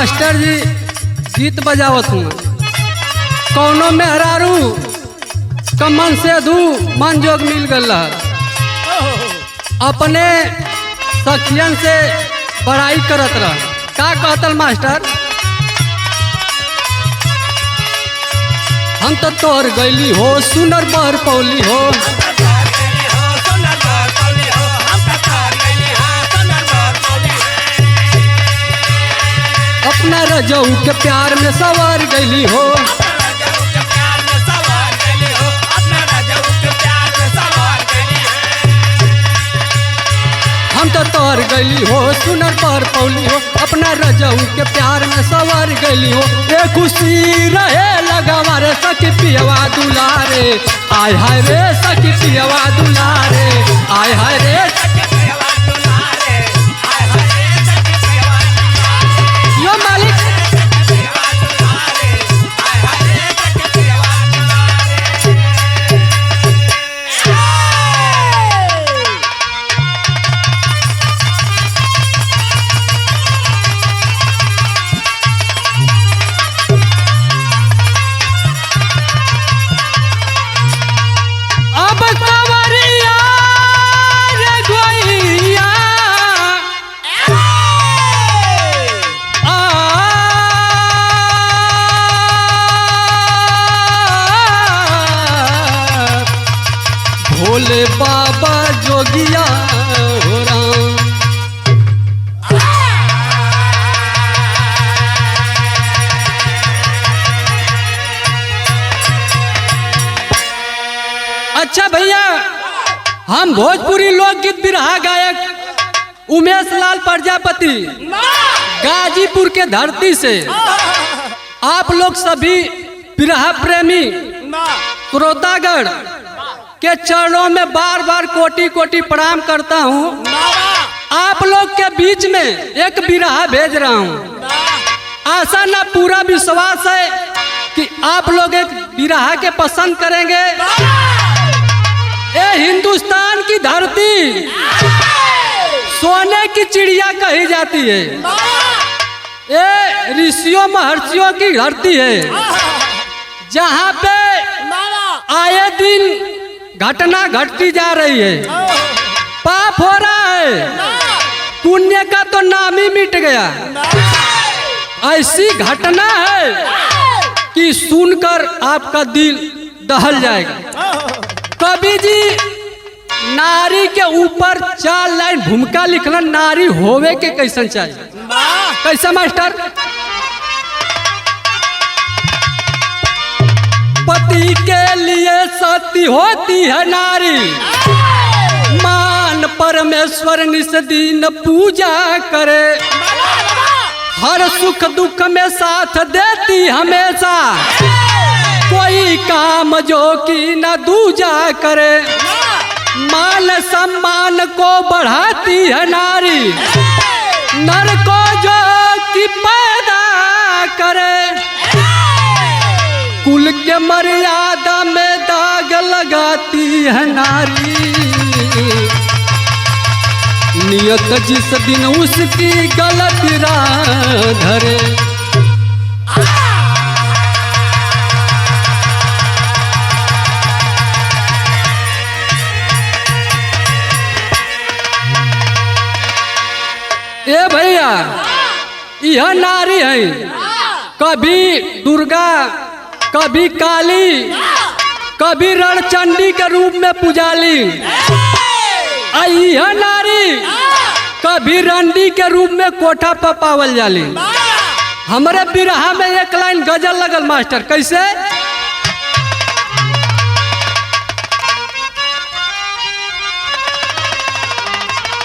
Master जी गीत बजावत हूँ। कौनो मेहरारू कमन से धू मन जोग मिल गल, अपने सखियन से पढ़ाई करत रह। का कहतल मास्टर, हम तो तोर गैली हो सुनर बर पौली हो, अपना रजऊ के प्यार में सवार गैली हो, हम तो तोर गैली हो सुनर पर पौली हो, अपना रजऊ के प्यार में सवार गैली हो। ए खुशी रहे लगावा रे सखी पियवा दुलारे, आय हाय रे सखी पियवा दुलारे, आय हाय रे यो मालिक। भोले बाबा जोगिया हो राम, अच्छा भैया, हम भोजपुरी लोकगीत बिरहा गायक उमेश लाल प्रजापति गाजीपुर के धरती से आप लोग सभी बिरहा प्रेमी श्रोतागण के चरणों में बार बार कोटि कोटि प्रणाम करता हूँ। आप लोग के बीच में एक बिरहा भेज रहा हूँ। आशा ना पूरा विश्वास है कि आप लोग एक बिरहा के पसंद करेंगे। ये हिंदुस्तान की धरती सोने की चिड़िया कही जाती है, ये ऋषियों महर्षियों की धरती है, जहाँ पे आए दिन घटना घटती जा रही है, पाप हो रहा है, पुण्य का तो नाम ही मिट गया। ऐसी घटना है कि सुनकर आपका दिल दहल जाएगा। कवि जी नारी के ऊपर 4 लाइन भूमिका लिखना, नारी होवे के कैसन चाहिए, कैसा मास्टर। पति के लिए सती होती है नारी, मान परमेश्वर निस दिन पूजा करे, हर सुख दुख में साथ देती हमेशा, कोई काम जो कि न दूजा करे, मान सम्मान को बढ़ाती है नारी, नर को जो कि पैदा करे, कुल के मर्यादा में दाग लगाती है नारी, नियत जिस दिन उसकी गलत राह धरे। ए भैया, यह नारी है, कभी दुर्गा, कभी काली, कभी रणचंडी के रूप में पुजाली, यह नारी कभी रंडी के रूप में कोठा पर पावल जाली। हमारे बिरहा में एक लाइन गजल लगल मास्टर, कैसे।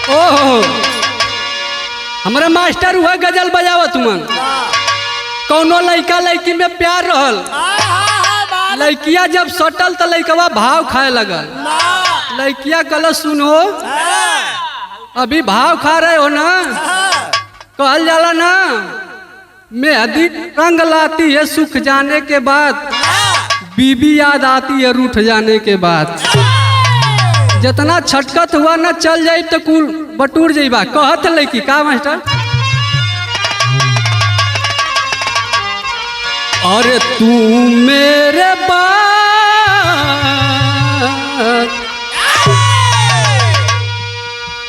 ओहो, हमारे मास्टर हुआ गजल बजावत मन, कौनो लड़का लड़की में प्यार रहल, लड़किया जब सटल तो लड़कवा भाव खाए लगल, लड़किया कहल सुनो अभी भाव खा रहे हो ना, कहल जाला ना मेहंदी रंग लाती है सुख जाने के बाद, बीबी याद आती है रूठ जाने के बाद, जितना छटकत हुआ ना चल जाए तो कुल बटूर जाइबा, कहत लड़की का मास्टर। अरे तू मेरे बात,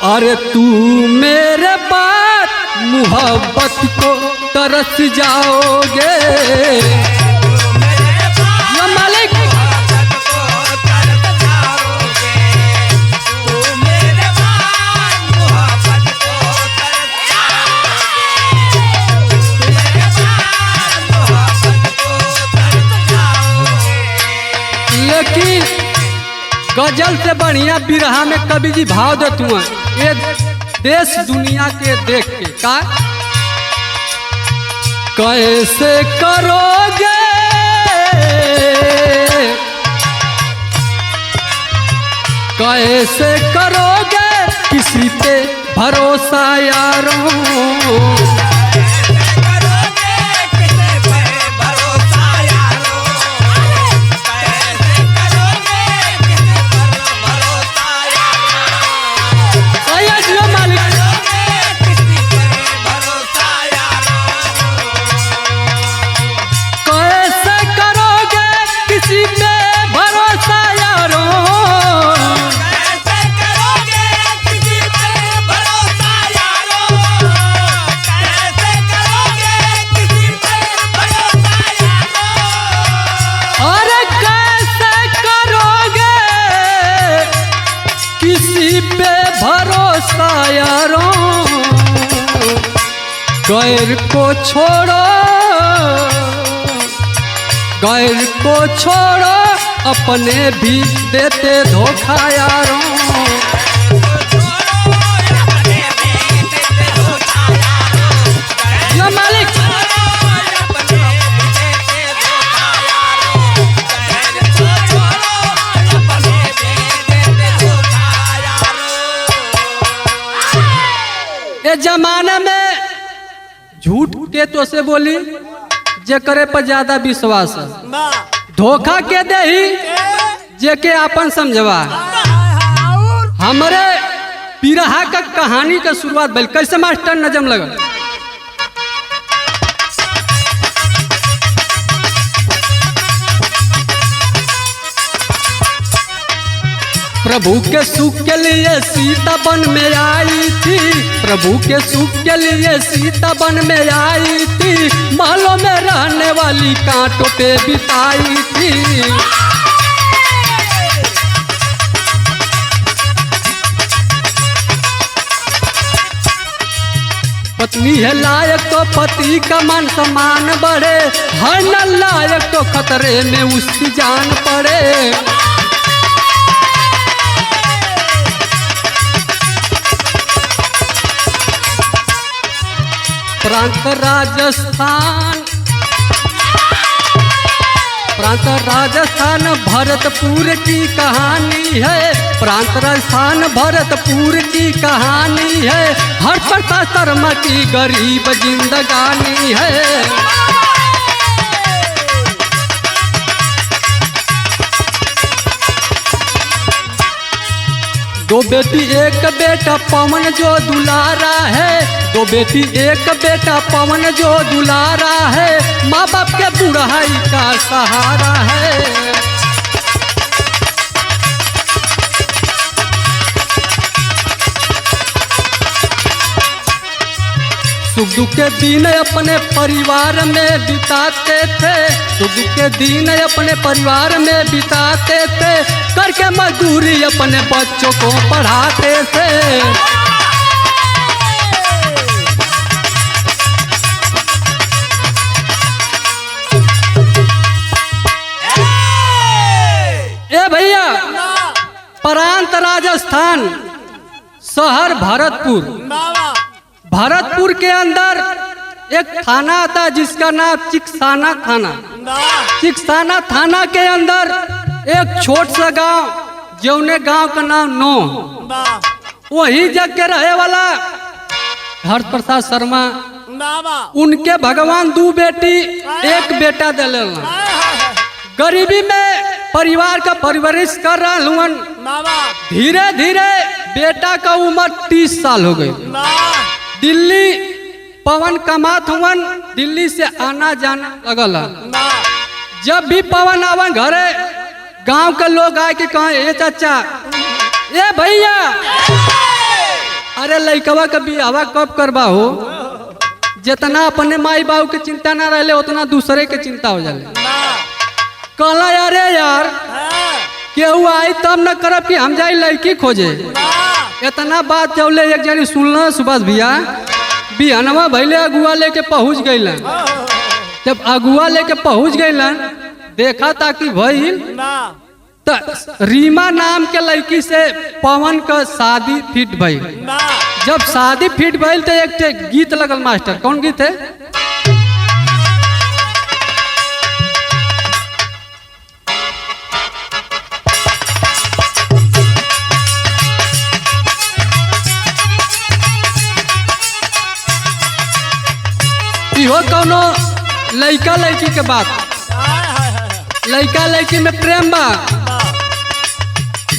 अरे तू मेरे बात मोहब्बत को तरस जाओगे। या मालिक लेकिन गजल से बढ़िया बिरहा में कवि जी भाव देते हैं ये देश दुनिया के देख के का कैसे करोगे, कैसे करोगे किसी पे भरोसा यारों। गैर को छोड़ो, गैर को छोड़ो अपने भी देते धोखा यारों। या मालिक ये जमाने में झूठ के तो से बोली जे करे पर ज्यादा विश्वास है, धोखा के दे ही जे के आपन समझवा। हमारे बिरहा का कहानी का शुरुआत भइल कैसे मास्टर नजम लगल। प्रभु के सुख के लिए सीता वन में आई थी, प्रभु के सुख के लिए सीता वन में आई थी, महलों में रहने वाली कांटों पे बिताई थी। पत्नी है लायक तो पति का मान सम्मान बढ़े, है न लायक तो खतरे में उसकी जान पड़े। प्रांत राजस्थान, प्रांत राजस्थान भरतपुर की कहानी है, प्रांत राजस्थान भरतपुर की कहानी है, हर प्रताप शर्मा की गरीब जिंदगानी है। दो बेटी एक बेटा पवन जो दुलारा है, दो बेटी एक बेटा पवन जो दुलारा है, माँ बाप के बुढ़ाई का सहारा है। सुख दुख के दिन अपने परिवार में बिताते थे, सुख दुख के दिन अपने परिवार में बिताते थे, करके मजदूरी अपने बच्चों को पढ़ाते थे। ए भैया प्रांत राजस्थान शहर भरतपुर, भरतपुर के अंदर एक थाना आता जिसका नाम चिकसाना थाना। चिकसाना थाना के अंदर एक छोट सा गांव जौने गांव का नाम नो, वही जग के रहे वाला हर प्रसाद शर्मा, उनके भगवान दो बेटी एक बेटा दिले। गरीबी में परिवार का परवरिश कर रहा हूँ। धीरे धीरे बेटा का उम्र 30 साल हो गई। दिल्ली पवन कमात हुवन दिल्ली से आना जाना लगल। जब भी पवन आवन घरे गांव के लोग आए के कहे ए चाचा ए भैया अरे लइकवा के बियाह कब करबा हो। जितना अपने माई बाबू के चिंता ना रहे उतना दूसरे के चिंता हो जाले। कहला अरे यार केहू आई तब न करब कि हम जाई लड़की खोजे। इतना बात जौले एक जनी सुनल सुभाष भैया बिहनवा भैले अगुआ लेके पहुँच गईलन। जब अगुआ लेके पहुँच गईलन देखा था कि भइल तो रीमा नाम के लड़की से पवन का शादी फिट भइल। जब शादी फिट भइल तो एक गीत लगल मास्टर। कौन गीत है? इहो कौनो लड़का लड़की के बात, लड़का लड़की में प्रेम बा।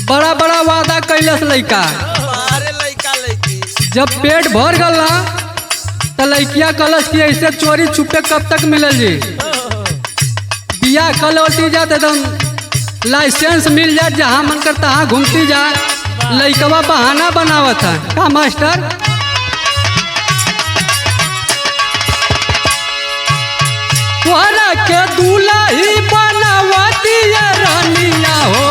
बड़ा बड़ा वादा कैलस लड़का। जब पेट भर गल ना तो लड़किया कहलस कि ऐसे चोरी छुपे कब तक मिलल जी। बिया कल होती जात एकदम लाइसेंस मिल जाए जहाँ मन कर तहाँ घूमती जाए। लड़कवा बहाना बनावत है का मास्टर। तोहरा के दूल्हा ही बनावती रानिया हो।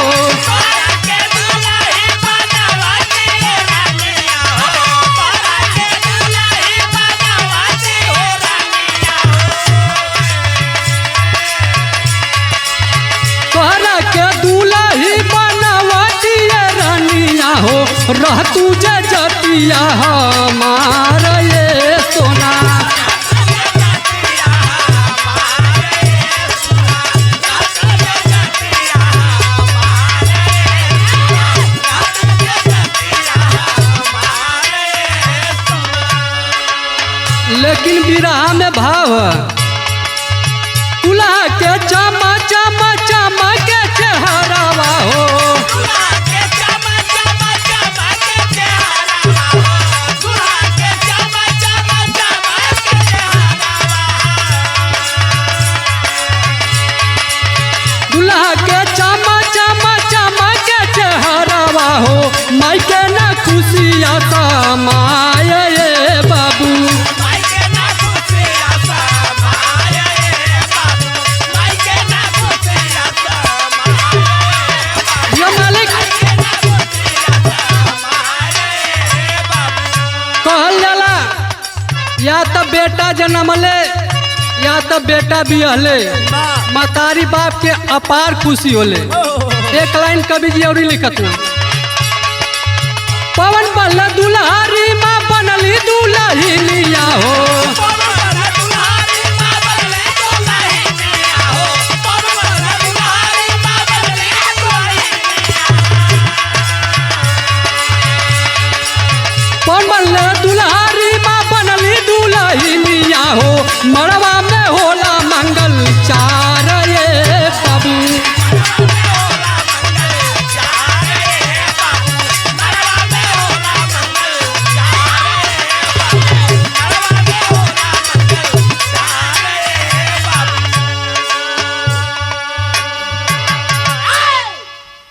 तोहरा के दूल्हा ही बनावती रानिया हो। रह तू जतिया हमारा ये सोना। लेकिन बिरहा में भाव दूल्हा के चमा चमा चमा के चेहरावा हो। दूल्हा के चमा चमा चमा के चेहरावा हो। माई के ना खुशिया समाये बाबू। या तो बेटा जन्मले या तो बेटा बिहले मतारी बाप के अपार खुशी होले। एक लाइन कवि जी और लिखत हूँ। पवन बल्ला दूल्हा रीमा बनली दुल्हनिया हो। पवन बल्ला दूल्हा रीमा बनली दुल्हनिया हो। मड़वा में होला मंगल चार ये बाबू।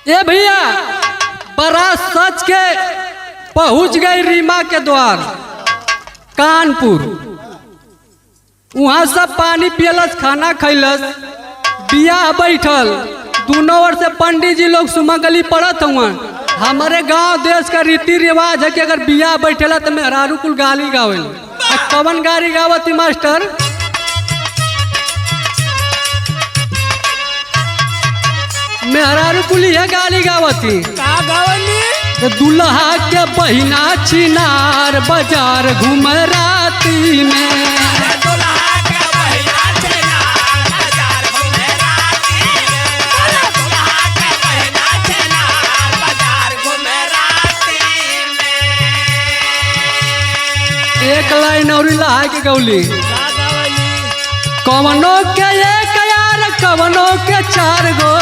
ए भैया बारात सच के पहुंच गई रीमा के द्वार कानपुर। वहाँ सब पानी पियलस खाना खैलस बियाह बैठल। दोनों ओर से पंडित जी लोग सुमंगली पड़त हुआ। हमारे गांव देश का रीति रिवाज है कि अगर बियाह बैठेला तो मेहरारू कुल गाली गावेल। कवन गाली गावती मास्टर? मेहरारू कुल है गाली गावती। का गावली? दुल्हा के बहिना चिनार बाजार घूम राती में। एक लाइन और लहा के गौली। कवनो के एक यार कवनो के चार गो।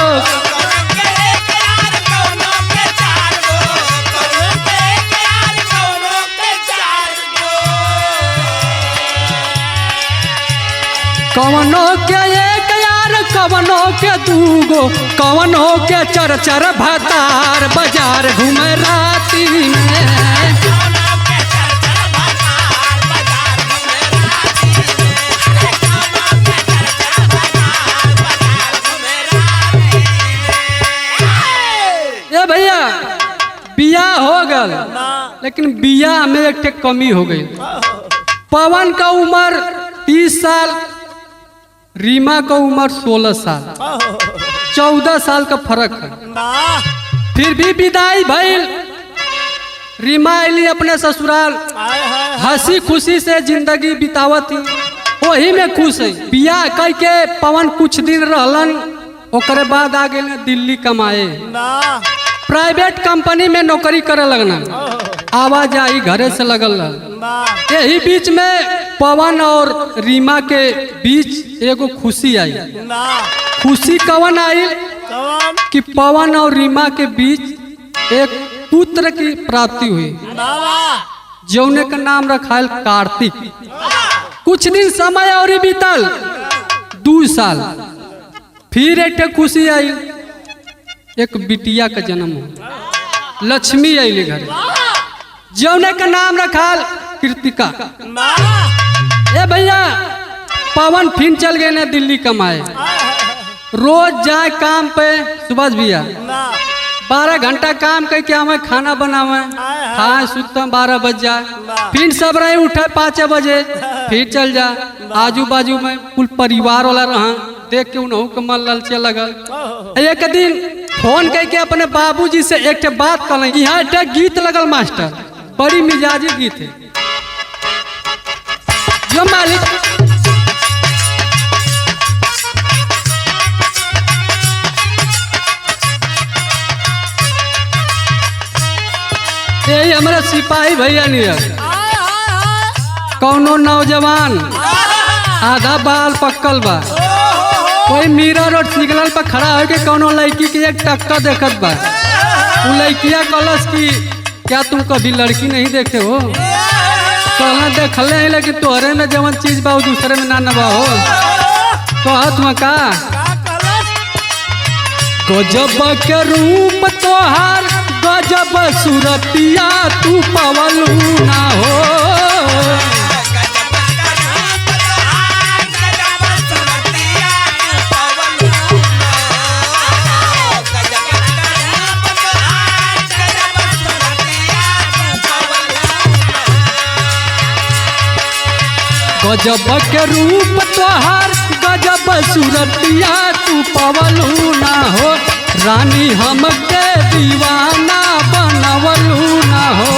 कवनो के एक यार कवनो के दूगो कवनो के चर चर भतार बाजार घूमे राती में। ए भैया बियाह हो गल लेकिन बियाह में एक कमी हो गई। पवन का उम्र 30 साल, रीमा का उम्र 16 साल, 14 साल का फर्क है। फिर भी विदाई भइल, रीमा अली अपने ससुराल हंसी खुशी से जिंदगी बितावती, वही में खुश है। बियाह कई के पवन कुछ दिन रहलन, ओकरे बाद आ गए दिल्ली कमाए, प्राइवेट कंपनी में नौकरी करे लगना, आवाजाही घरे से लगल। यही बीच में पवन और रीमा के बीच एगो खुशी आई। खुशी कवन आई कि पवन और रीमा के बीच एक पुत्र की प्राप्ति हुई, जौने का नाम रखाल कार्तिक। कुछ दिन समय और बीतल, 2 साल, फिर एक खुशी आई, एक बिटिया का जन्म हो, लक्ष्मी आई घर, जौने का नाम रखाल कृतिका। ए भैया पवन फिर चल गए ने दिल्ली कमाए, रोज जाए काम पे। सुबह भैया 12 घंटा काम करके हमें खाना बनावे, खाए सुतम 12 बज जाए, फिर सब रहे उठे 5 बजे, फिर चल जाए। आजू बाजू में कुल परिवार वाला रहा, देख के उन्हों के मन ललचे लगल। एक दिन फोन करके अपने बाबूजी से एक बात कर, यहाँ एक गीत लगल मास्टर, बड़ी मिजाजी गीत है। जो मालिक यही हमारा सिपाही भैया नियर, कौनो नौजवान आधा बाल पक्कल बा, कोई मिरर और सिग्नल पर खड़ा होके कौनो लड़की के एक टक्कर देखत बा। वो लड़किया कलश की क्या तुम कभी लड़की नहीं देखे हो? कहना देखले है लेकिन तोहरे में जवन चीज बा दूसरे में ना नबा हो। तो हाथ में का गजब के रूप तोहार, गजब सूरतिया तू पवलू ना हो। गजब के रूप तोहार, गजब सूरतिया तू पवलू ना हो। रानी हमके दीवाना बनवलू ना हो।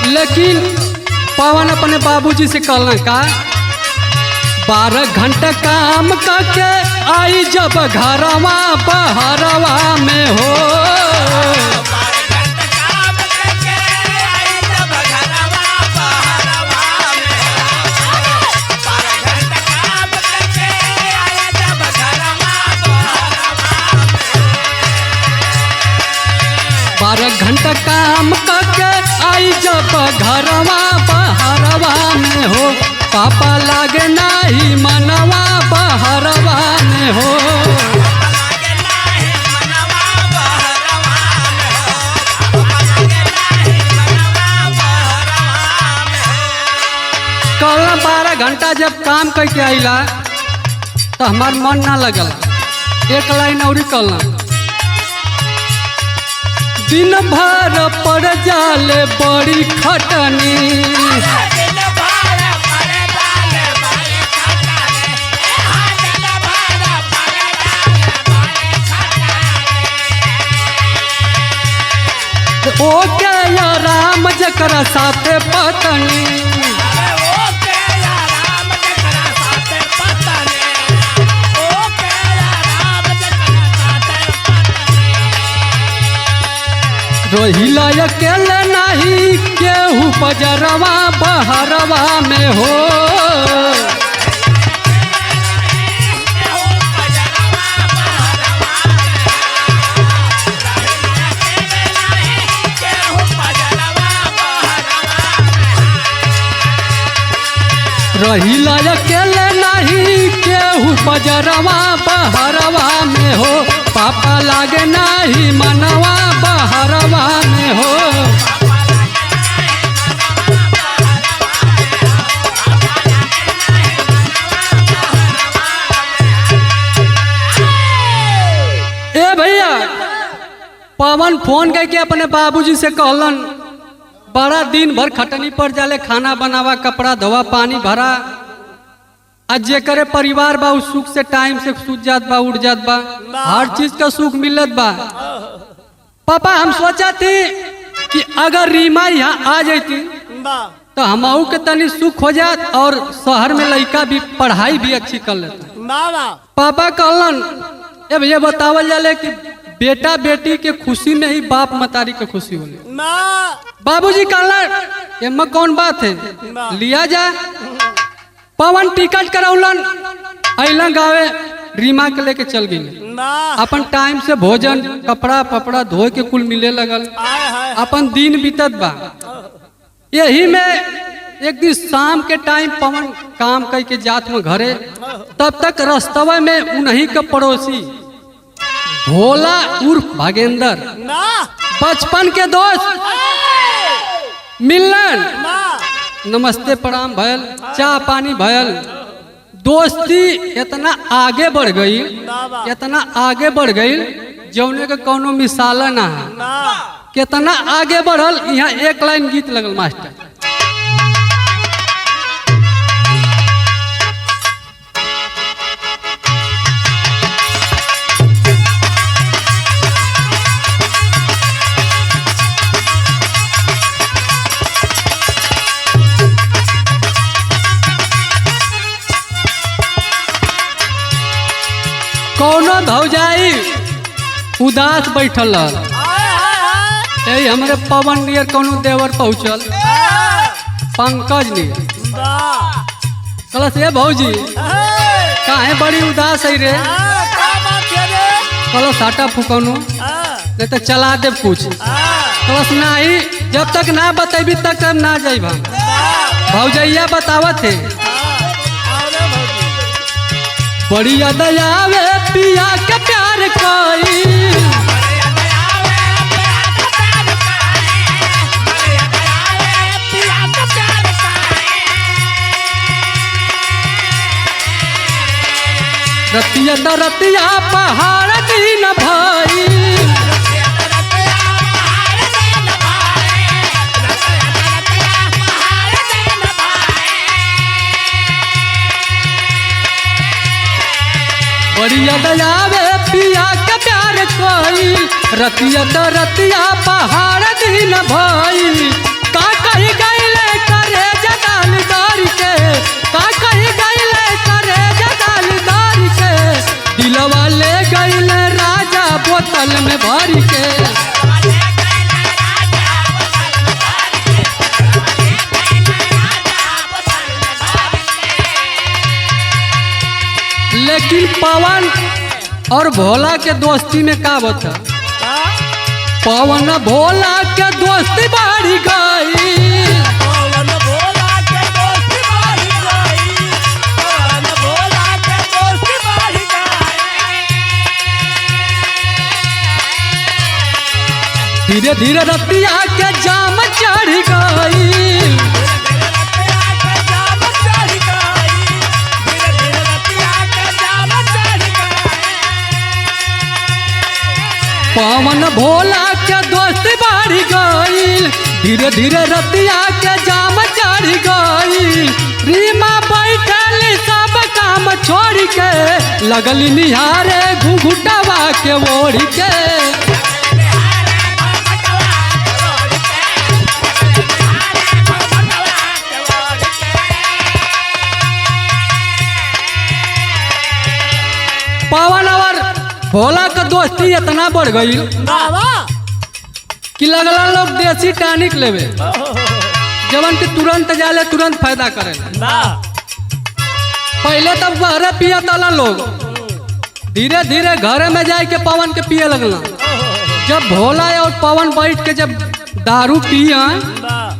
लेकिन पवन अपने बाबूजी से कहना का 12 घंटा काम करके आई जब घरवा बहरवा में हो। घंटा काम करके आई जब घरवा बहरवा में हो। पापा लागे नाही मनवा बहरवा में हो। कल 12 घंटा जब काम करके आईला तो हमार मन ना लगल। एक लाइन और कहला, दिन भर पड़ जाले बड़ी खटनी। ओ के राम जकरा साथे पतनी। रोहिला अकेले नहीं केहू बजरवा बहरवा में हो। रहिला अकेले नहीं केहू बजरवा बहरवा में हो, पापा लागे नहीं मनवा बहरवा में हो। ए भैया, पवन फोन करके अपने बाबूजी से कहलन, बड़ा दिन भर खटनी पर जाले, खाना बनावा, कपड़ा धोवा, पानी भरा, आज जे करे परिवार बा उस सुख से टाइम से सूझ जात बा, उठ जात बा, हर चीज का सुख मिलत बा। पापा हम सोचा थी कि अगर रीमा यहाँ आ जाती तो हमहू के तनी सुख हो जात और शहर में लड़का भी पढ़ाई भी अच्छी कर लेता। पापा कहलन, ए भैया बतावल जाले कि बेटा बेटी के खुशी में ही बाप मतारी के खुशी होले। बाबूजी कहलन, एमा कौन बात है, लिया जा। पवन टिकट करौलन, अइलन गावे, रीमा के लेके चल गई। अपन टाइम से भोजन कपड़ा पपड़ा धोए के कुल मिले लगल, अपन दिन बीतत बा। यही में एक दिन शाम के टाइम पवन काम करके जात में घरे, तब तक रास्तवा में उन्हीं के पड़ोसी भोला उर्फ भागेंद्र, बचपन के दोस्त मिलन, नमस्ते प्रणाम भयल, चाय पानी भयल, दोस्ती इतना आगे बढ़ गई, इतना आगे बढ़ गई जौने का कोनो मिसाल ना है। कितना आगे बढ़ल, यहाँ एक लाइन गीत लगल मास्टर। कौनो भौजाई उदास बैठल, यही हमारे पवन नियर कौनो देवर पहुँचल, पंकज नियर, कलश ये भौजी काहे बड़ी उदास है रे, कलश हटा फुकौनो नहीं तो चला दे कुछ, कलश नहीं, जब तक ना बतेबी तक ना जाइब हम। भौजैया बतावत है, बड़ी याद आवे पिया के प्यार कोई, रतिया रतिया पहाड़ दिन भाई, बड़ी याद आवे पिया के प्यार कोई, रतिया रतिया पहाड़ दिन भाई, का कही गईले करे जदाल दारी के, का कही गईले करे जदाल दारी के, दिलवा ले गईले राजा बोतल में भरी के। लेकिन पवन और भोला के दोस्ती में का बता, पवन भोला के दोस्ती बढ़ी गई, पवन भोला के दोस्ती बढ़ी गई, पवन भोला के दोस्ती बढ़ी गई। धीरे धीरे रतिया के जाम चढ़ गई, पवन भोला के दोस्ती बढ़ी गई, धीरे धीरे रतिया के जाम चढ़ गई। रीमा बैठली सब काम छोड़ के, लगली निहारे घुघुटवा के ओढ़ के, पवन और भोला का दोस्ती इतना बढ़ गई कि लगला लोग देसी टॉनिक लेवे, जवन के तुरंत जाले तुरंत फायदा करे। पहले तब बहरे पिया ताला लोग, धीरे धीरे घर में जाए के पवन के पिए लगला। जब भोला और पवन बैठ के जब दारू पिया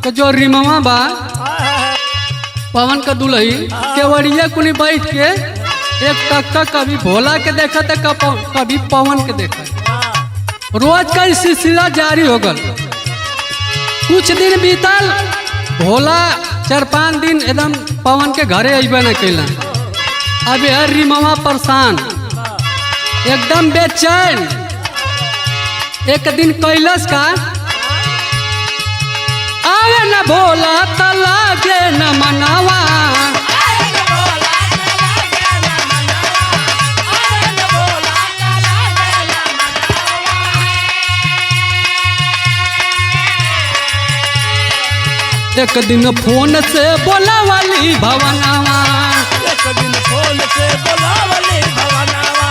तो जो रिमवा बा पवन का दुल्ही केवड़िया कुनी बैठ के एक टक्का कभी भोला के देखा था कभी पवन के देखा। रोज का सिलसिला जारी हो गल। कुछ दिन बीतल, भोला 4-5 दिन एकदम पवन के घरे अबे न कैला। अब यह रिमवा परेशान एकदम बेचैन। एक दिन कैलस का आवे न भोला त लागे न मनावा। एक दिन फोन से बोलावली भवनावा। एक दिन फोन से बोलावले भवनावा।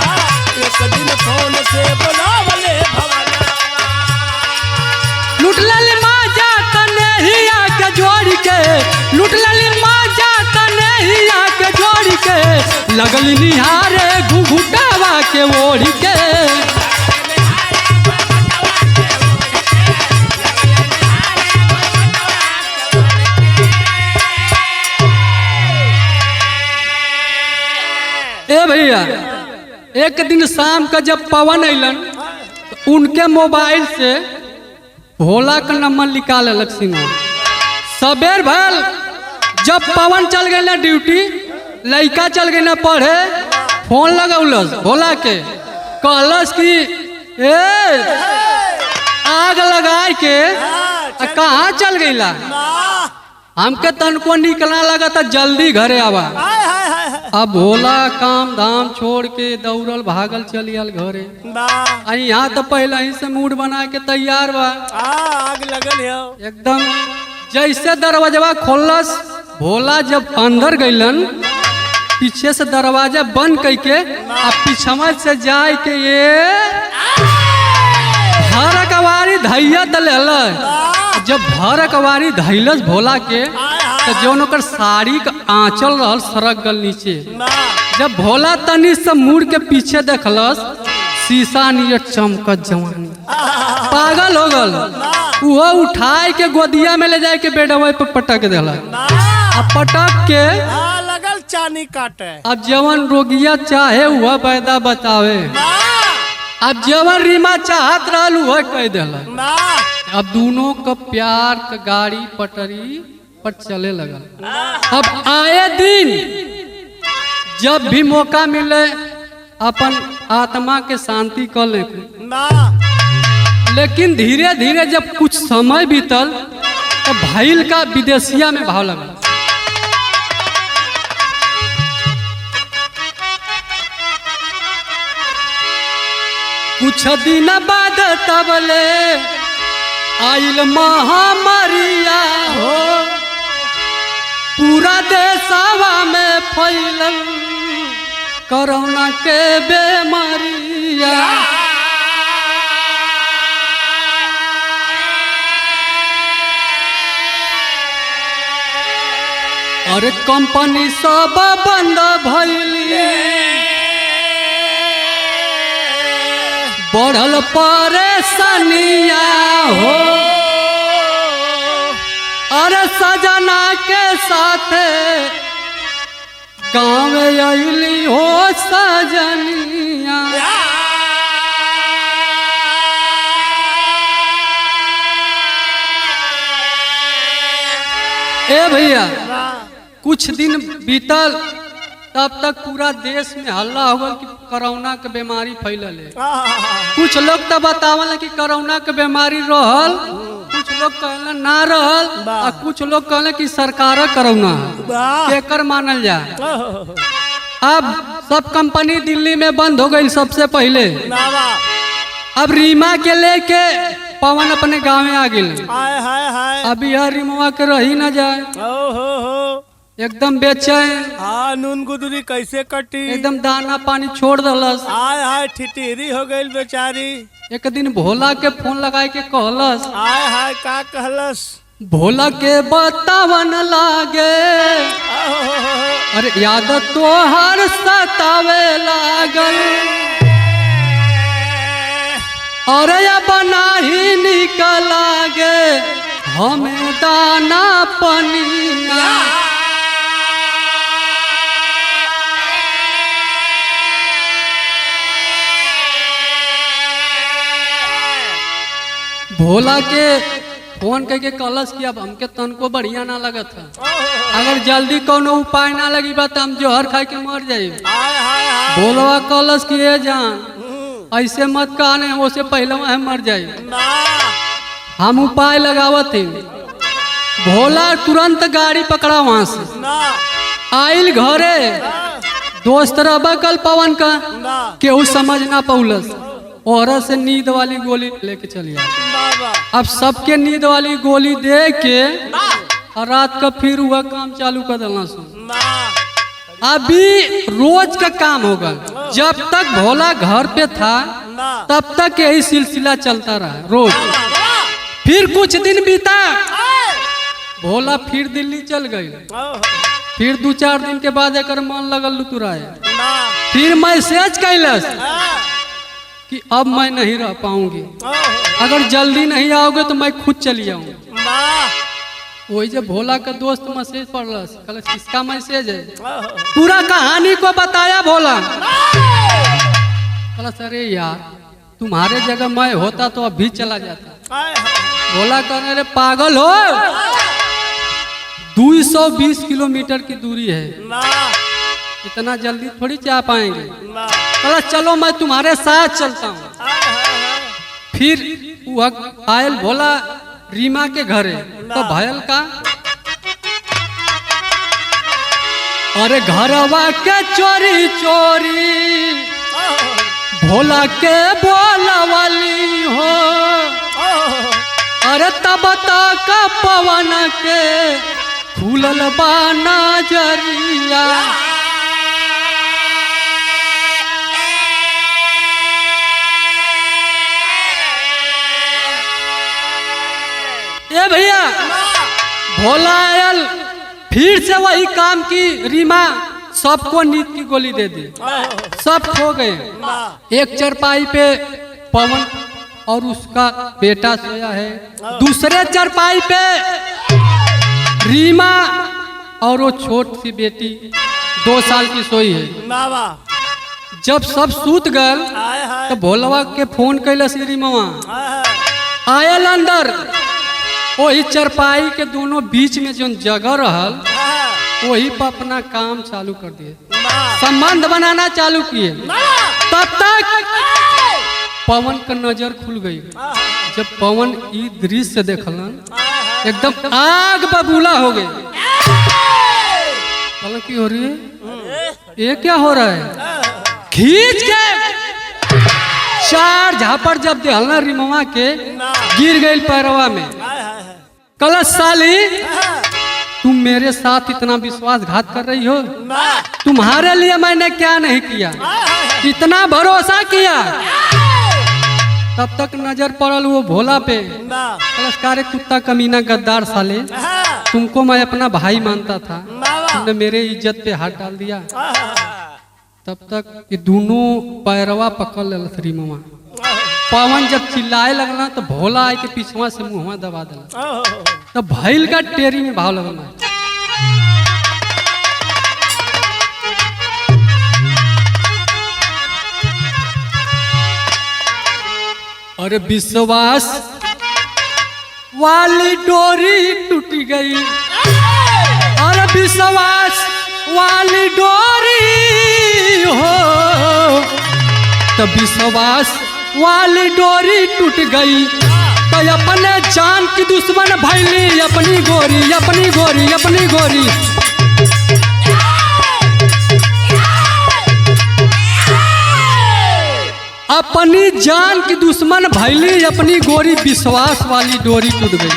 एक दिन फोन से बोलावले भवनावा। लूट लली माँ जाता नहीं आके जोड़ के, लूट लली माँ जाता नहीं आके जोड़ के, लगली निहारे घुघुटावा के ओढ़ के। ए भैया, एक दिन शाम का जब पवन अलन तो उनके मोबाइल से भोला का नंबर निकाल सिंह। सबेर भल जब पवन चल गए ना ड्यूटी, लड़का चल गए ना पढ़े, फोन लगौलस भोला के, कहलस कि ए आग लगाए के कहाँ चल गईला? हमके तनको निकलना लगा था, जल्दी घरे आवा। अब भोला काम धाम छोड़ के दौड़ल भागल चली आल घरे। यहाँ तो पहले ही से मूड बना के तैयार बा। आग लगल है एकदम जैसे दरवाजा खोलस, भोला जब अंदर गईलन, पीछे से दरवाजा बंद करके अब पीछवा से जाए के ये भर कवारी धैया दल। जब भर कवारी धैलस भोला के तो जौन ओकर साड़ी का आंचल रहल सरक गल नीचे। जब भोला तनी से मुड़ के पीछे देखलस, शीशा नियर चमकत जवानी, पागल हो गल। वो उठाए के गोदिया में ले जाए के बेडवा पे पटक देला। अब पटक के लगल चानी काटे। अब जवन रोगिया चाहे वह पैदा बतावे। अब जवन रीमा चाहत रहल वह कह देला। अब दोनों का प्यार का गाड़ी पटरी पर चले लगल। अब आए दिन जब भी मौका मिले अपन आत्मा के शांति कर ले, लेकिन धीरे धीरे जब कुछ समय बीतल तो भैल का विदेशिया में भाव लगा। कुछ दिन बाद तबले आइल महामारिया हो, पूरा देशवा में फैलल कोरोना के बेमारिया। अरे कंपनी सब बंद भइली, बढ़ल परेशानिया हो। अरे सजना के साथ गाँव अली हो सजनिया। ए भैया, कुछ दिन बीतल तब तक पूरा देश में हल्ला हो गया कि कोरोना के बीमारी फैलल है। कुछ लोग तो बतावल कि कोरोना के बीमारी रहल, कुछ लोग कहले ना रहल, और कुछ लोग कहले कि सरकार कोरोना केकर मानल जाए। अब सब कंपनी दिल्ली में बंद हो गई सबसे पहले। अब रीमा के लेके पवन अपने गाँव में आ गए। अब यह रीमा के रही ना जाए, एकदम बेचैन। हाँ, नून गुदरी कैसे कटी, एकदम दाना पानी छोड़ दलस। हाय हाय ठिठीरी हो गई बेचारी। एक दिन भोला के फोन लगाए के कहलस, हाय हाय का कहलस, भोला के बतावन लागे, अरे याद तो हर सतावे लागल, अरे या बना ही निकलागे हमें दाना पनिया। भोला के फोन करके कलश किया, अब हमके तनको बढ़िया ना लगत है। अगर जल्दी कोनो उपाय ना लगी बा तो हम जोहर खा के मर जाये। भोलवा कलश किए जान ऐसे मत कहने, उससे पहले वह मर जाये। हम उपाय लगावत थे। भोला तुरंत गाड़ी पकड़ा वहां से आइल घरे। दोस्त रबा कल पवन का केहू समझ ना पौलस, औरत से नींद वाली गोली लेके चली आई। अब सबके नींद वाली गोली दे के और रात का फिर हुआ काम चालू कर देना। अभी रोज का काम होगा। जब तक भोला घर पे था तब तक यही सिलसिला चलता रहा रोज। फिर कुछ दिन बीता, भोला फिर दिल्ली चल गई। फिर 2-4 दिन के बाद एक मन लगल लुतुराए। फिर मैसेज कैलस कि अब मैं नहीं रह पाऊंगी, अगर जल्दी नहीं आओगे तो मैं खुद चली जाऊंगी। वही जब भोला का दोस्त मैसेज पढ़लस, कहलस किसका मैसेज है? पूरा कहानी को बताया भोला। कहलस अरे यार तुम्हारे जगह मैं होता तो अभी चला जाता। भोला कहने रे पागल हो, 220 किलोमीटर की दूरी है, इतना जल्दी थोड़ी जा पाएंगे। कहला चलो मैं तुम्हारे साथ चलता हूँ। फिर वह आयल भोला रीमा के घरे। तो भयल का अरे घरवा के चोरी चोरी भोला के बोलवली हो। अरे तब तक पवन के खुलल बा नजरिया। ए भैया भोला आयल, फिर से वही काम की। रीमा सबको नींद की गोली दे दी, सब खो गए। एक चरपाई पे पवन और उसका बेटा सोया है, दूसरे चरपाई पे रीमा और वो छोटी सी बेटी 2 साल की सोई है। जब सब सूत गल तो भोलवा के फोन कैलस रीमा आयल अंदर। वही चरपाई के दोनों बीच में जो जगह रहल वही पर अपना काम चालू कर दिए, संबंध बनाना चालू किए। तब तक पवन का नजर खुल गई। जब पवन ई दृश्य देखलन एकदम आग बबूला हो गई। पलन की हो रही है, ये क्या हो रहा है? खींच के 4 झापड़ जब देहलना रिमवा के गिर गई पैरवा में। कलश साली तुम मेरे साथ इतना विश्वासघात कर रही हो? तुम्हारे लिए मैंने क्या नहीं किया, इतना भरोसा किया। तब तक नजर पड़ल वो भोला पे। कलशकार कुत्ता कमीना गद्दार साले, तुमको मैं अपना भाई मानता था, तुमने मेरे इज्जत पे हाथ डाल दिया। तब तक ये दोनों पैरवा पकड़ ले रीमा। पवन जब चिल्लाए लगना तो भोला आए के पीछवा से मुँहवा दबा दिला। तो भैल का टेरी में भाव लगना। अरे विश्वास वाली डोरी टूट गई, अरे विश्वास वाली डोरी हो। तो विश्वास वाली डोरी टूट गई तो अपने जान की दुश्मन भैली अपनी गोरी, अपनी गोरी, अपनी गोरी। अपनी जान की दुश्मन भैली अपनी गोरी, विश्वास वाली डोरी टूट गई।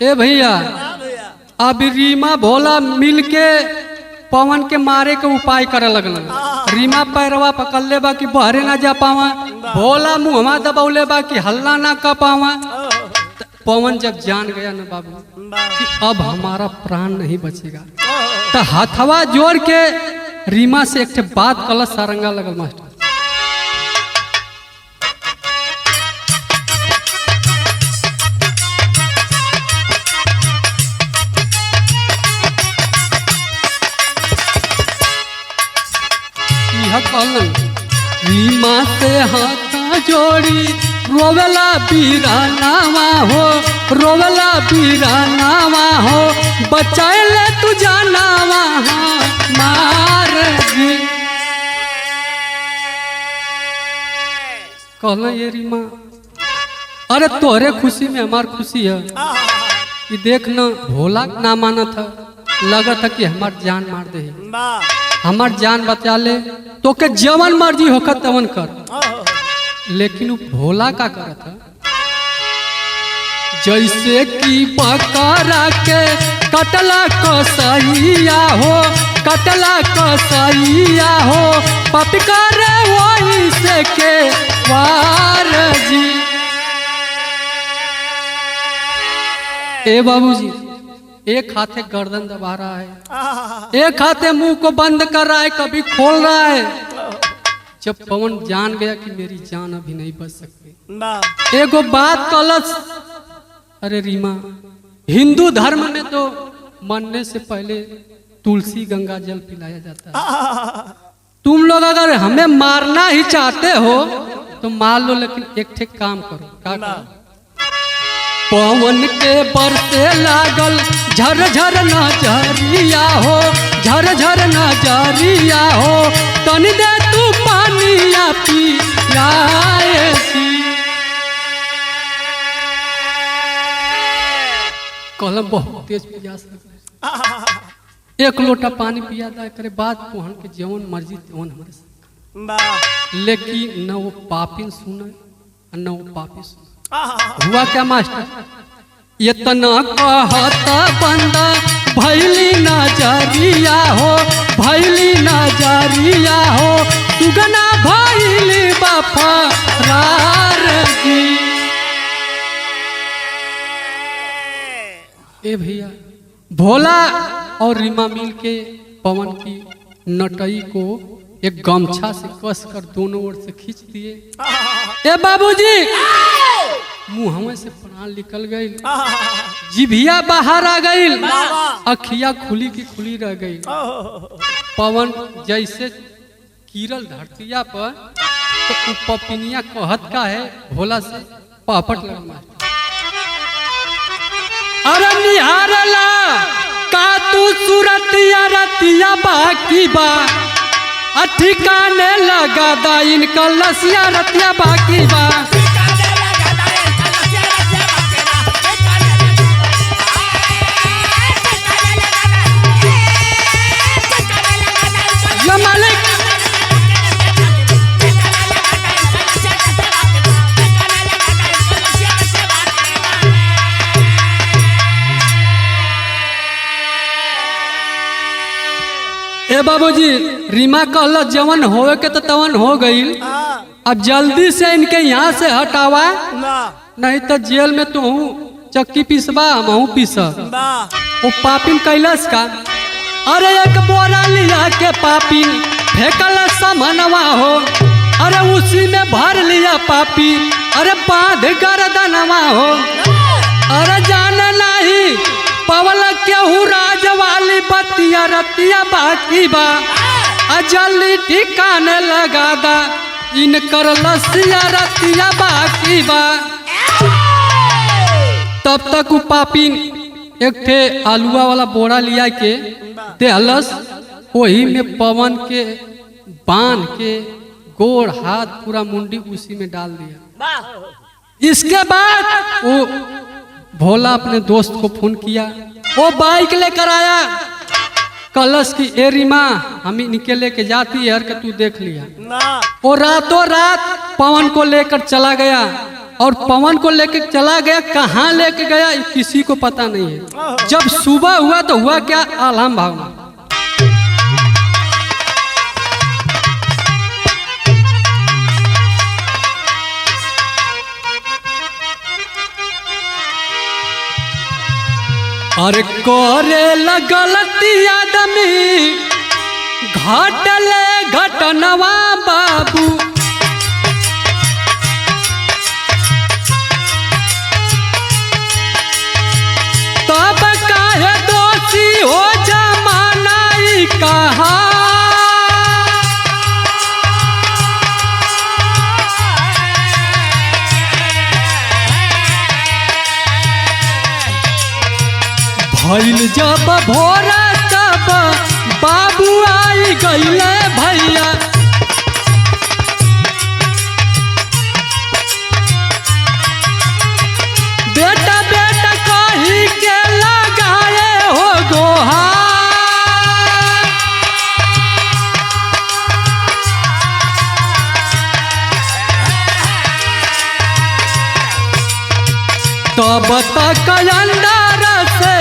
ए भैया अब रीमा भोला मिलके पवन के मारे के उपाय करे लगल। रीमा पैरवा पकड़ ले बा कि बहरे ना जा पावा, भोला मुँहवा दबौले बा कि हल्ला ना कर पावा। पवन जब जान गया ना बाबू कि अब हमारा प्राण नहीं बचेगा, तो हथवा जोड़ के रीमा से एक बात कलश सारंगा लगल। मास्टर रीमा से हाथ जोड़ी रोवेला बीरानावा हो, रोवेला बीरानावा हो, बचाए ले तू जानावा मार जी। कहला ये रीमा अरे तोहरे खुशी में हमार खुशी है। ये देख न भोला ना माना था, लगा था कि हमार जान मार दे, हमार जान बचा ले तो के जवन मर्जी होकर तवन कर। लेकिन वो भोला का करा था जैसे कि बकरा के कटला कसैया हो, कटला कसैया हो, पटकर वही से के वार जी। ए बाबूजी एक हाथे गर्दन दबा रहा है, एक हाथे मुंह को बंद कर रहा है, कभी खोल रहा है। जब पवन जान गया कि मेरी जान अभी नहीं बच सकती, एगो बात कलस, अरे रीमा हिंदू धर्म में तो मरने से पहले तुलसी गंगा जल पिलाया जाता है। तुम लोग अगर हमें मारना ही चाहते हो तो मार लो, लेकिन एक ठे काम करो। क्या करो? पवन के बरसे लागल झरझर नजरिया हो, झरझर नजरिया हो, तनी दे तू पानिया पियाए सी। कलम बहुत तेज प्यास लग, एक लोटा पानी पिया दा करे बाद तोहन के जवन मर्जी तेवन हमारे साथ। लेकिन न वो पापिन सुने न वो पापी सुने। हुआ क्या मास्टर? इतना कहता बंदा भैली नजरिया हो, भैली नजरिया हो, सुगना भैली बफरार जी। ए भैया भोला और रीमा मिल के पवन की नटई को एक गमछा से कस कर दोनों ओर से खींच दिए। ए बाबूजी मुंह से प्राण निकल गई, जिभिया बाहर आ गई, अखिया खुली की खुली रह गई। पवन जैसे कीरल धरतिया पर तो पपिनिया कहत का है भोला से पापट लगा। अरे निहारला का तू सूरतिया रतिया बाकी बा, ठिकाने लगा दा इनका लसिया रतिया बाकी बा। ए बाबूजी रीमा कहला जवन होवे के तो तवन हो गई, अब जल्दी से इनके यहाँ से हटावा, नहीं तो जेल में तू चक्की पीसबा हम पीसा। वो पापिन कैलस का अरे एक बोरा लिया के पापिन फेंकल समनवा हो, अरे उसी में भर लिया पापी, अरे बांध गर्दनवा हो। अरे जाना नहीं पवल केहू राज वाली बतिया रतिया बाकी बा, जल्दी ठिकाने लगा दा इनकर लसिया रतिया बाकी बा। तब तक वो पापिन एक ठे आलुआ वाला बोरा लिया के देहलस, वही में पवन के बांध के गोड़ हाथ पूरा मुंडी उसी में डाल दिया। इसके बाद वो भोला अपने दोस्त को फोन किया, वो बाइक लेकर आया, कलश की ए रीमा हम इनके लेके जाती है, तू देख लिया। वो रातों रात पवन को लेकर चला गया, और पवन को लेकर चला गया, कहाँ लेके गया किसी को पता नहीं है। जब सुबह हुआ तो हुआ क्या, आलम भावना। अरे करे लगलती आदमी घटले घटनवा बाबू, तब काहे दोषी हो जमाना ई कहा। भइल जब भोरा तब बाबू आई गईले भैया। बेटा बेटा कही के लगाए हो गोहा। तब तक अंदर से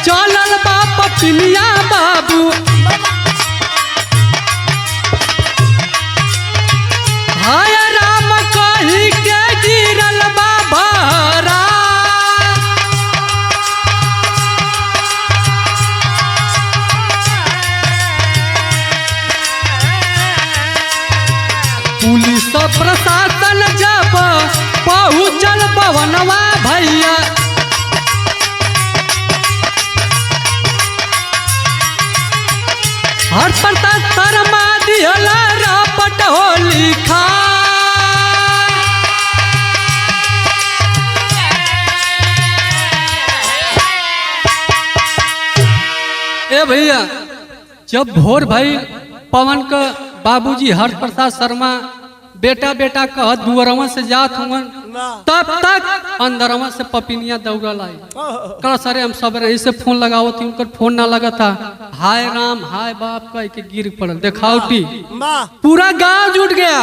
चलल बाप पिनिया बाबू। हाय राम कही के गिरल बाबरा। पुलिस प्रशासन जब पहुँचल पवनवा भैया। हर प्रताप शर्मा दिहला रापट हो लिखा। ए भैया जब भोर भाई पवन का बाबूजी हर प्रसाद शर्मा बेटा बेटा कहत दुअरवा से जात हुआ तब तक अंदरवा से पपिनिया दौड़ल आई। कल सरे हम सब रही से फोन लगाओ थी उनकर फोन ना लगा था। हाय राम हाय बाप कह के गिर पड़ल देखावटी। पूरा गांव जुट गया।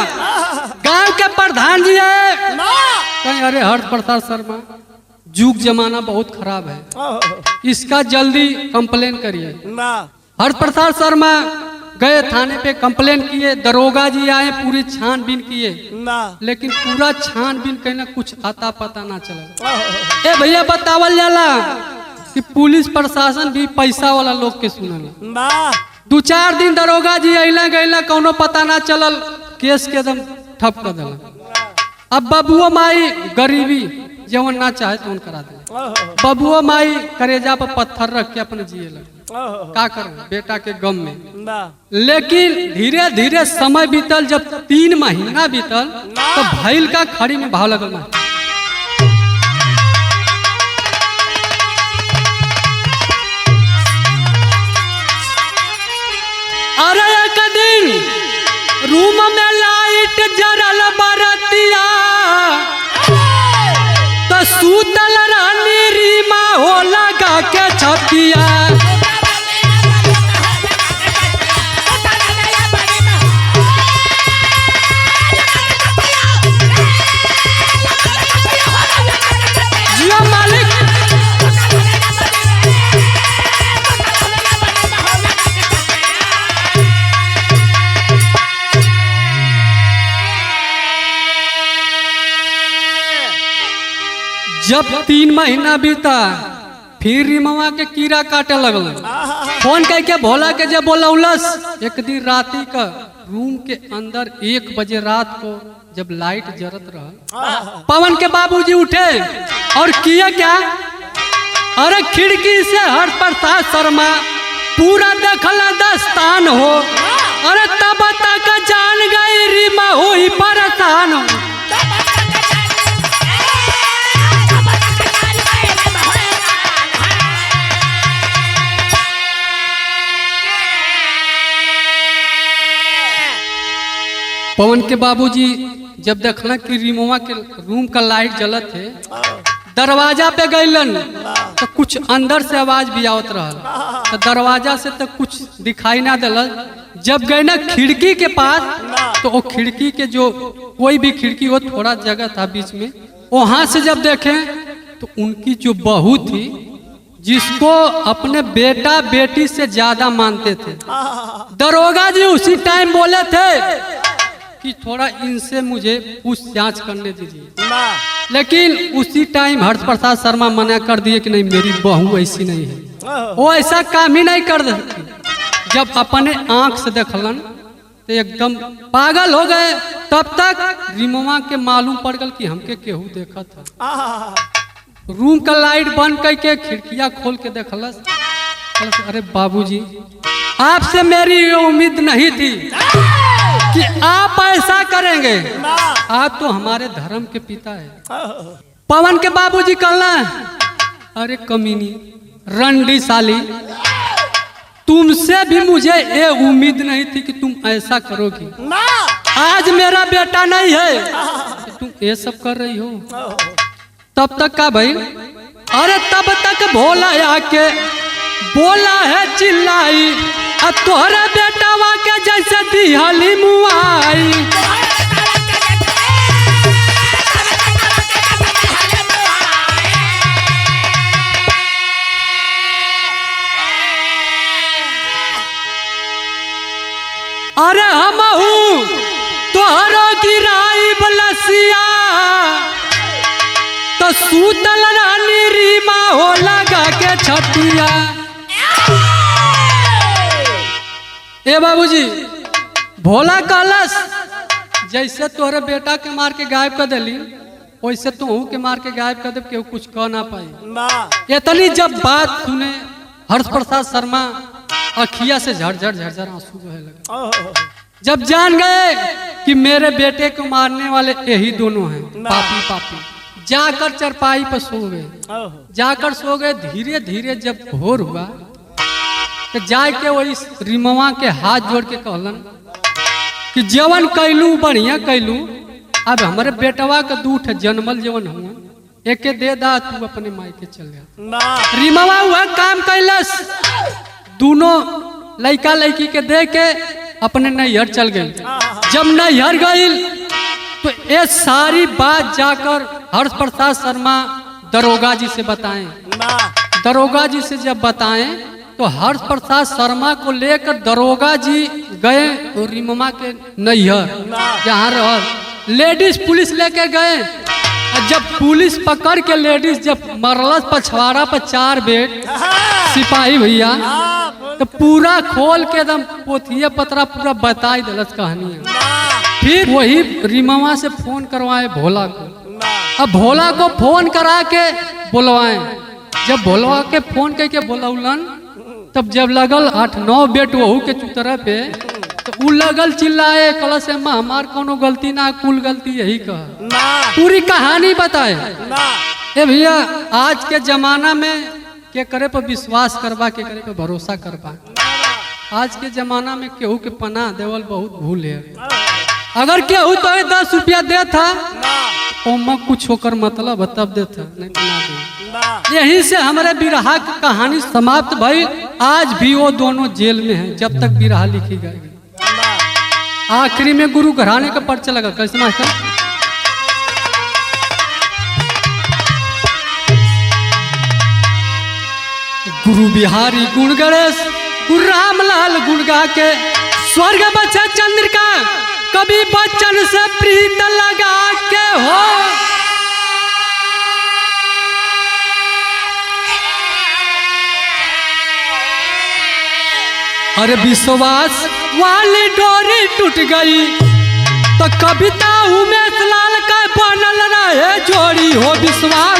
गांव के प्रधान जी है कहीं अरे हर्ष प्रसाद शर्मा जुग जमाना बहुत खराब है, इसका जल्दी कंप्लेन करिए। हर्ष प्रसाद शर्मा गए थाने पे कंप्लेन किए। दरोगा जी आए पूरी छानबीन किए लेकिन पूरा छानबीन कहना कुछ आता पता ना चला। ए भैया बतावल जाला कि पुलिस प्रशासन भी पैसा वाला लोग के सुनला। 2-4 दिन दरोगा जी अला गैला कौनो पता ना चलल केस के एकदम ठप कर दिला। अब बबुआ माई गरीबी जवन ना चाहे तो करा दे। बबुआ माई करेजा पर पत्थर रख के अपने जिए लगे। का कर बेटा के गम में। लेकिन धीरे धीरे समय बीतल। जब 3 महीना बीतल तो भैल का खड़ी में भाव लगल। अरे एक दिन रूम में लाइट जरल बरतिया तो सूतल रानी रीमा हो लगा के छतिया। जब 3 महीना बीता फिर रिमवा के कीड़ा काटे लगल। फोन कह के भोला के जब बोलौलस। एक दिन राती का रूम के अंदर 1 बजे रात को जब लाइट जरत रहा पवन के बाबूजी उठे और किया क्या। अरे खिड़की से हर प्रसाद शर्मा पूरा देखला दस्तान हो। अरे तब तक जान गई रीमा हो ही परेशान हो। पवन के बाबूजी जब देखला कि रीमवा के रूम का लाइट जलत है दरवाजा पे गईलन तो कुछ अंदर से आवाज भी आवत रहा। तो दरवाजा से तो कुछ दिखाई ना दिलल। जब गए ना खिड़की के पास तो वो खिड़की के जो कोई भी खिड़की हो थोड़ा जगह था बीच में, वहां से जब देखे तो उनकी जो बहू थी जिसको अपने बेटा बेटी से ज्यादा मानते थे। दरोगा जी उसी टाइम बोले थे कि थोड़ा इनसे मुझे पूछ जांच करने दीजिए। लेकिन उसी टाइम हर्ष प्रसाद शर्मा मना कर दिए कि नहीं मेरी बहू ऐसी नहीं है, वो ऐसा काम ही नहीं कर सकती। जब अपने आंख से देखलन तो एकदम पागल हो गए। तब तक रिमवा के मालूम पड़ गल कि हमके केहू देखा था। रूम का लाइट बंद करके खिड़कियां खोल के देखलस। अरे बाबूजी आपसे मेरी ये उम्मीद नहीं थी कि आप ऐसा करेंगे, आप तो हमारे धर्म के पिता है। पवन के बाबूजी कहला अरे कमीनी रंडी साली, तुमसे भी मुझे ये उम्मीद नहीं थी कि तुम ऐसा करोगी। ना आज मेरा बेटा नहीं है तो तुम ये सब कर रही हो। तब तक का भाई, अरे तब तक भोला आके बोला है चिल्लाई, अब तोहरा बेटा के जैसे दिहली मुआई। अरे हम तोहरो गिराई बलसिया तो सूतल रानी रीमा हो लगा के छतिया। ए बाबूजी, भोला कहलस जैसे तोहरे बेटा के मार के गायब कर दिली वैसे तू के मार के गायब कर दे, केहू कुछ कह ना पाई। ना इतनी जब बात सुने हर्ष प्रसाद शर्मा अखिया से झरझर झरझर आंसू बहे लगे। जब जान गए कि मेरे बेटे को मारने वाले यही दोनों हैं, पापी पापी, जाकर चरपाई पर सो गए। जाकर सो गए। धीरे धीरे जब भोर हुआ तो जाके वही रीमवा के हाथ जोड़ के कहलन कि जवन कैलू बढ़िया कैलू, अब हमारे बेटवा का दूठ जन्मल जवन हुआ एके दे दा, तू अपने माई के चल गया। रीमवा वह काम कैलस, दोनों लड़का लड़की के दे के अपने नैहर चल गई। जब नैहर गई तो ये सारी बात जाकर हर्ष प्रसाद शर्मा दरोगा जी से बताएं। दरोगा जी से जब बताएं तो हर्ष प्रसाद शर्मा को लेकर दरोगा जी गए और रीमा के नैहर जहाँ रह लेडीज पुलिस लेके गए। जब पुलिस पकड़ के लेडीज जब मरलस पछवाड़ा पर 4 बेट सिपाही भैया, तो पूरा खोल के एकदम पोथिया पतरा पूरा बताई दिलस कहानी। फिर वही रीमा से फोन करवाए भोला को। अब भोला को फोन करा के बुलवाए। जब भोलवा के फोन करके बुलौलन तब जब लगल 8-9 बेट वहू के चुतरा पे तो उ लगल चिल्लाए, कल से हमार कोनो गलती ना, कुल गलती यही कहा। पूरी कहानी बताए। ए भैया, आज के जमाना में के करे पर विश्वास करबा, के करे पर भरोसा करबा। आज के जमाना में केहू के पनाह देवल बहुत भूल है। अगर केहू तो 10 रुपया दे था ओमा कुछ होकर मतलब तब दे था, नहीं तो ना दे। यही से हमारे बिरहा की कहानी समाप्त भई। आज भी वो दोनों जेल में हैं जब तक बिरहा लिखी गई। आखिरी में गुरु घराने का पर्चा लगा। कैसे मास्टर? गुरु बिहारी गुण गणेश, गुरु रामलाल गुण गा के स्वर्ग बचा चंद्रिका, कभी बच्चन से प्रीत लगा के हो। अरे विश्वास वाली डोरी टूट गई तो कविता उमेश लाल का बनल रहे जोड़ी हो। विश्वास